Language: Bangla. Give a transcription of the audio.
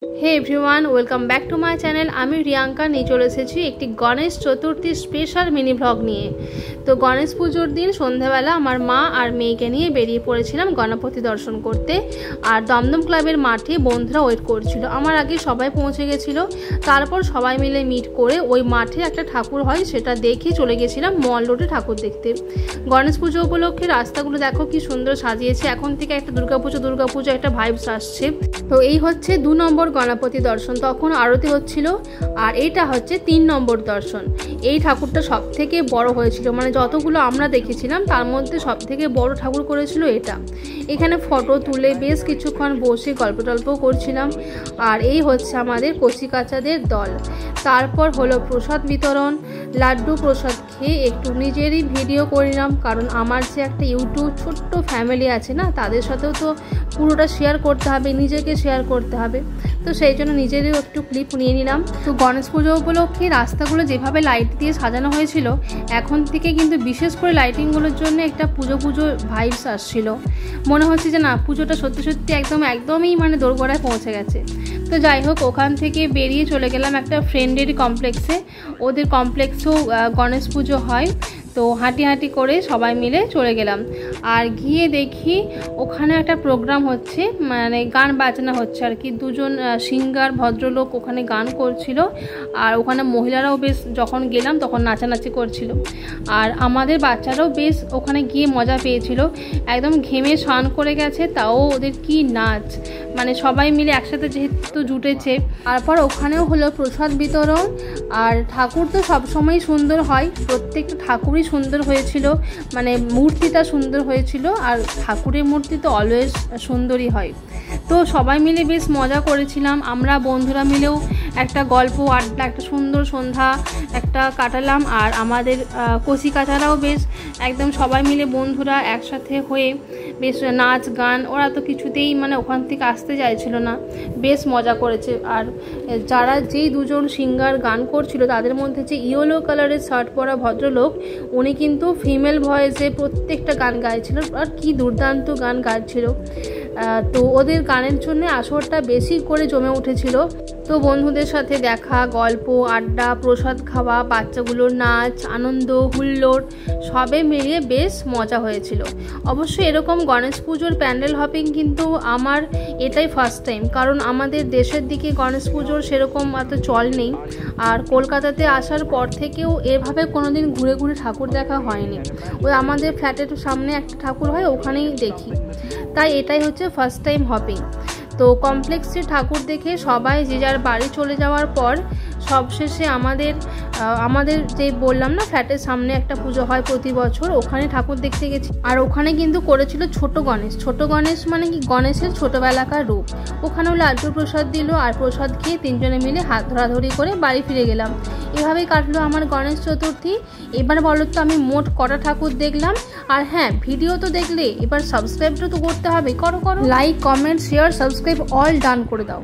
Hey everyone, welcome back to my channel. আমি রিয়াঙ্কা নিয়ে চলে এসেছি একটি Ganesh Chaturthi special mini vlog নিয়ে। তো গণেশ পুজোর দিন সন্ধ্যাবেলা আমার মা আর মেয়েকে নিয়ে বেরিয়ে পড়েছিলাম গণপতি দর্শন করতে। আর দমদম ক্লাবের মাঠে বন্ধুরা ওয়েট করছিল। আমার আগে সবাই পৌঁছে গেছিলো। তারপর সবাই মিলে মিট করে ওই মাঠে একটা ঠাকুর হয় সেটা দেখে চলে গেছিলাম মল রোডে ঠাকুর দেখতে। গণেশ পুজো উপলক্ষে রাস্তাগুলো দেখো কি সুন্দর সাজিয়েছে। এখন থেকে একটা দুর্গাপুজো একটা ভাইবস আসছে। তো এই হচ্ছে 2 নম্বর গণপতি দর্শন, তখন আরতি হচ্ছিল। আর এইটা হচ্ছে 3 নম্বর দর্শন। এই ঠাকুরটা সব থেকে বড় হয়েছিল, মানে যতগুলো আমরা দেখেছিলাম তার মধ্যে সব থেকে বড় ঠাকুর করেছিল এটা। এখানে ফটো তুলে বেশ কিছুক্ষণ বসে গল্প টল্প করছিলাম। আর এই হচ্ছে আমাদের কচিকাচাদের দল। তারপর হলো প্রসাদ বিতরণ। লাড্ডু প্রসাদ খেয়ে একটু নিজেরই ভিডিও করলাম, কারণ আমার যে একটা ইউটিউব ছোট্ট ফ্যামিলি আছে না, তাদের সাথেও তো পুরোটা শেয়ার করতে হবে, নিজেকে শেয়ার করতে হবে। তো সেই জন্য নিজেরও একটু ক্লিপ নিয়ে নিলাম। তো গণেশ পুজো উপলক্ষে রাস্তাগুলো যেভাবে লাইট দিয়ে সাজানো হয়েছিল, এখন থেকে কিন্তু বিশেষ করে লাইটিংগুলোর জন্য একটা পুজো ভাইবস আসছিল। মনে হচ্ছে যে না, পুজোটা সত্যি সত্যি একদমই মানে দোরগোড়ায় পৌঁছে গেছে। তো যাই হোক, ওখান থেকে বেরিয়ে চলে গেলাম একটা ফ্রেন্ডেরই কমপ্লেক্সে। ওদের কমপ্লেক্সেও গণেশ পুজো হয়। তো হাঁটি করে সবাই মিলে চলে গেলাম। আর গিয়ে দেখি ওখানে একটা প্রোগ্রাম হচ্ছে, মানে গান বাজনা হচ্ছে আর কি। 2জন সিঙ্গার ভদ্রলোক ওখানে গান করছিল। আর ওখানে মহিলারাও বেশ, যখন গেলাম তখন নাচানাচি করছিল। আর আমাদের বাচ্চারাও বেশ ওখানে গিয়ে মজা পেয়েছিল। একদম ঘেমে স্নান করে গেছে, তাও ওদের কি নাচ, মানে সবাই মিলে একসাথে যেহেতু জুটেছে। তারপর ওখানেও হলো প্রসাদ বিতরণ। আর ঠাকুর তো সবসময় সুন্দর হয়, প্রত্যেকটা ঠাকুরই সুন্দর হয়েছিল, মানে মূর্তিটা সুন্দর হয়েছিল। আর ঠাকুরের মূর্তি তো অলওয়েজ সুন্দরই হয়। তো সবাই মিলে বেশ মজা করেছিলাম। আমরা বন্ধুরা মিলেও একটা গল্প আড্ডা, একটা সুন্দর সন্ধ্যা একটা কাটালাম। আর আমাদের কচিকাচারাও বেশ একদম সবাই মিলে বন্ধুরা একসাথে হয়ে বেশ নাচ গান, ওরা তো কিছুতেই মানে ওখান থেকে আসতে চাইছিল না, বেশ মজা করেছে। আর যেই 2জন সিঙ্গার গান করছিল তাদের মধ্যে যে ইয়েলো কালারের শার্ট পরা ভদ্রলোক, উনি কিন্তু ফিমেল ভয়েসে প্রত্যেকটা গান গাইছিল। আর কি দুর্দান্ত গান গাইছিল। তো ওদের গানের জন্য আসরটা বেশি করে জমে উঠেছিল। তো বন্ধুদের সাথে দেখা, গল্প আড্ডা, প্রসাদ খাওয়া, বাচ্চাগুলোর নাচ, আনন্দ হুল্লোড় সবে মিলিয়ে বেশ মজা হয়েছিল। অবশ্যই এরকম গণেশ পুজোর প্যান্ডেল হপিং কিন্তু আমার এটাই ফার্স্ট টাইম, কারণ আমাদের দেশের দিকে গণেশ পুজোর সেরকম এত চল নেই। আর কলকাতাতে আসার পর থেকেও এভাবে কোনোদিন ঘুরে ঠাকুর দেখা হয়নি। ওই আমাদের ফ্ল্যাটের সামনে একটা ঠাকুর হয়, ওখানেই দেখি। তাই এটাই হচ্ছে ফার্স্ট টাইম হপিং। তো কমপ্লেক্সে ঠাকুর দেখে সবাই যে যার বাড়ি চলে যাওয়ার পর সবশেষে আমাদের যে বললাম না, ফ্ল্যাটের সামনে একটা পুজো হয় প্রতি বছর, ওখানে ঠাকুর দেখতে গেছি। আর ওখানে কিন্তু করেছিল ছোট গণেশ মানে কি গণেশের ছোটবেলাকার রূপ। ওখানেও লাড্ডু প্রসাদ দিল। আর প্রসাদ খেয়ে 3জনে মিলে হাত ধরাধরি করে বাড়ি ফিরে গেলাম। এভাবেই কাটলো আমার গণেশ চতুর্থী। এবার বলো তো আমি মোট কটা ঠাকুর দেখলাম? আর হ্যাঁ, ভিডিও তো দেখলে এবার সাবস্ক্রাইবটা তো করতে হবে। করো like comment share subscribe all done করে দাও।